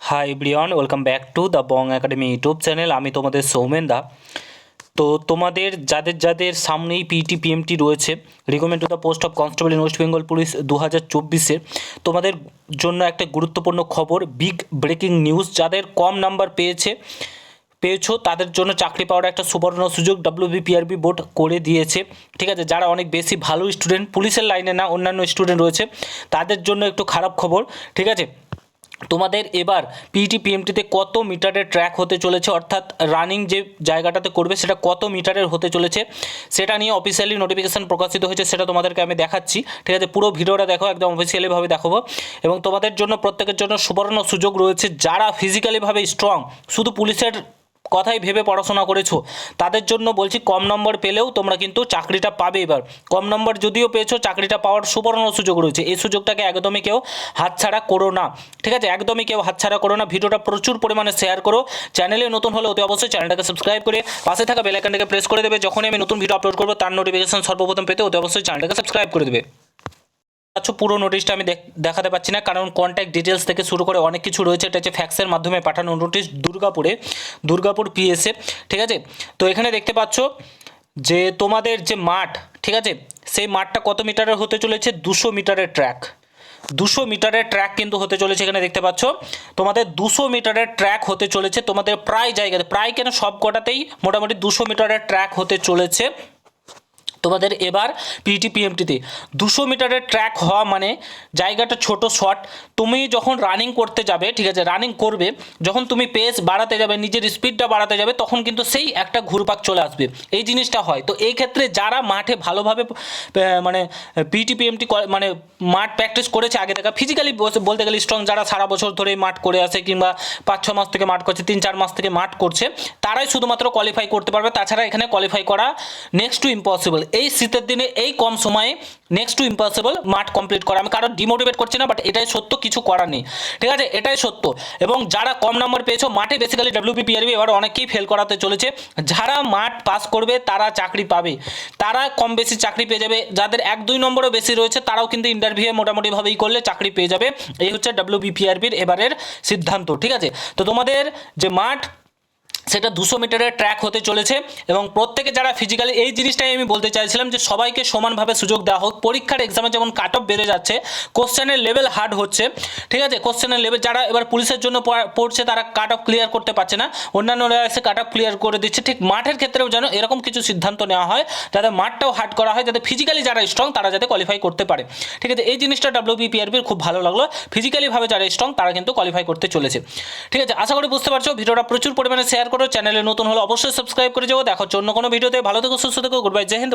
High everyone, welcome back to the Bong academy YouTube channel. আমি তোমাদের সৌমেন দা। তো তোমাদের যাদের যাদের সামনেই পিটি পিএমটি রয়েছে, recommend to the post of constable in West Bengal police 2024-এর তোমাদের জন্য একটা গুরুত্বপূর্ণ খবর, বিগ ব্রেকিং নিউজ। যাদের কম নাম্বার পেয়েছো তাদের জন্য চাকরি পাওয়ার একটা সুবর্ণ সুযোগ WBPRB বোর্ড করে দিয়েছে। ঠিক আছে, যারা অনেক বেশি ভালো স্টুডেন্ট, পুলিশের লাইনে না অন্যান্য স্টুডেন্ট রয়েছে, তাদের জন্য একটু খারাপ খবর। ঠিক আছে, তোমাদের এবার পিটি পিএমটিতে কত মিটারের ট্র্যাক হতে চলেছে, অর্থাৎ রানিং যে জায়গাটাতে করবে সেটা কত মিটারের হতে চলেছে, সেটা নিয়ে অফিসিয়ালি নোটিফিকেশান প্রকাশিত হয়েছে। সেটা তোমাদেরকে আমি দেখাচ্ছি। ঠিক আছে, পুরো ভিডিওটা দেখো, একদম অফিসিয়ালিভাবে দেখাবো। এবং তোমাদের জন্য প্রত্যেকের জন্য সুবর্ণ সুযোগ রয়েছে। যারা ফিজিক্যালিভাবে স্ট্রং, শুধু পুলিশের কথাই ভেবে পড়াশোনা করেছো, তাদের জন্য বলছি, কম নম্বর পেলেও তোমরা কিন্তু চাকরিটা পাবে। এবার কম নম্বর যদিও পেয়েছো, চাকরিটা পাওয়ার সুবর্ণ সুযোগ রয়েছে। এই সুযোগটাকে একদমই কেউ হাতছাড়া করো না। ঠিক আছে, একদমই কেউ হাতছাড়া করো না। ভিডিওটা প্রচুর পরিমাণে শেয়ার করো। চ্যানেলে নতুন হলে অতি অবশ্যই চ্যানেলটাকে সাবস্ক্রাইব করে পাশে থাকা বেল আইকনটাকে প্রেস করে দেবে। যখনই আমি নতুন ভিডিও আপলোড করবো তার নোটিফিকেশন সর্বপ্রথম পেতে অতি অবশ্যই চ্যানেলটাকে সাবস্ক্রাইব করে দেবে। আচ্ছা, পুরো নোটিশটা আমি দেখাতে পাচ্ছি না, কারণ কন্ট্যাক্ট ডিটেলস থেকে শুরু করে অনেক কিছু রয়েছে। এটা হচ্ছে ফ্যাক্সের মাধ্যমে পাঠানো নোটিশ, দুর্গাপুর পিএসএ। ঠিক আছে, তো এখানে দেখতে পাচ্ছ যে তোমাদের যে মাঠ, ঠিক আছে, সেই মাঠটা কত মিটারের হতে চলেছে? 200 মিটারের ট্র্যাক। 200 মিটারের ট্র্যাক কিন্তু হতে চলেছে। এখানে দেখতে পাচ্ছ তোমাদের 200 মিটারের ট্র্যাক হতে চলেছে। তোমাদের প্রায় জায়গাতে, প্রায় কেন সব কটাতেই মোটামুটি 200 মিটারের ট্র্যাক হতে চলেছে তোমাদের এবার পিটি পিএমটিতে। 200 মিটারের ট্র্যাক হওয়া মানে জায়গাটা ছোট, শর্ট। তুমি যখন রানিং করতে যাবে, ঠিক আছে, রানিং করবে, যখন তুমি পেস বাড়াতে যাবে, নিজের স্পিডটা বাড়াতে যাবে, তখন কিন্তু সেই একটা ঘুরপাক চলে আসবে। এই জিনিসটা হয়। তো এই ক্ষেত্রে যারা মাঠে ভালোভাবে মানে পিটি পিএমটি মানে মাঠ প্র্যাকটিস করেছে আগে থেকে, ফিজিক্যালি বলতে গেলে স্ট্রং, যারা সারা বছর ধরে মাঠ করে আসে, কিংবা 5-6 মাস থেকে মাঠ করছে, 3-4 মাস থেকে মাঠ করছে, তারাই শুধুমাত্র কোয়ালিফাই করতে পারবে। তাছাড়া এখানে কোয়ালিফাই করা নেক্সট টু ইম্পসিবল। এই শীতের দিনে এই কম সময়ে নেক্সট টু ইম্পসিবল মাঠ কমপ্লিট করা। আমি কারণ ডিমোটিভেট করছি না, বাট এটাই সত্য, কিছু করার নেই। ঠিক আছে, এটাই সত্য। এবং যারা কম নাম্বার পেয়েছো মাঠে, বেসিক্যালি WBPRB এবার অনেকেই ফেল করাতে চলেছে। যারা মাঠ পাস করবে তারা চাকরি পাবে, তারা কম বেশি চাকরি পেয়ে যাবে। যাদের 1-2 নম্বরও বেশি রয়েছে তারাও কিন্তু ইন্টারভিউ মোটামুটিভাবেই করলে চাকরি পেয়ে যাবে। এই হচ্ছে WBPRBর এবারের সিদ্ধান্ত। ঠিক আছে, তো তোমাদের যে মাঠ সেটা 200 মিটারের ট্র্যাক হতে চলেছে। এবং প্রত্যেকে যারা ফিজিক্যালি, এই জিনিসটাই আমি বলতে চাইছিলাম যে সবাইকে সমানভাবে সুযোগ দেওয়া হোক। পরীক্ষার এক্সামে যেমন কাট অফ বেড়ে যাচ্ছে, কোশ্চেনের লেভেল হার্ড হচ্ছে। ঠিক আছে, কোশ্চেনের লেভেল, যারা এবার পুলিশের জন্য পড়ছে তারা কাট অফ ক্লিয়ার করতে পারছে না, অন্যান্যরা এসে কাট অফ ক্লিয়ার করে দিচ্ছে। ঠিক মাঠের ক্ষেত্রেও যেন এরকম কিছু সিদ্ধান্ত নেওয়া হয়, যাতে মাঠটাও হার্ড করা হয়, যাতে ফিজিক্যালি যারা স্ট্রং তারা যাতে কোয়ালিফাই করতে পারে। ঠিক আছে, এই জিনিসটা WBPRBর খুব ভালো লাগলো। ফিজিক্যালিভাবে যারা স্ট্রং তারা কিন্তু কোয়ালিফাই করতে চলেছে। ঠিক আছে, আশা করি বুঝতে পারছো। ভিডিওটা প্রচুর পরিমাণে শেয়ার করো। চ্যানেলে নতুন হলে অবশ্যই সাবস্ক্রাইব করে যাও। দেখো অন্য কোনো ভিডিওতে। ভালো থেকো, সুস্থ থেকো, গুড বাই, জয় হিন্দ।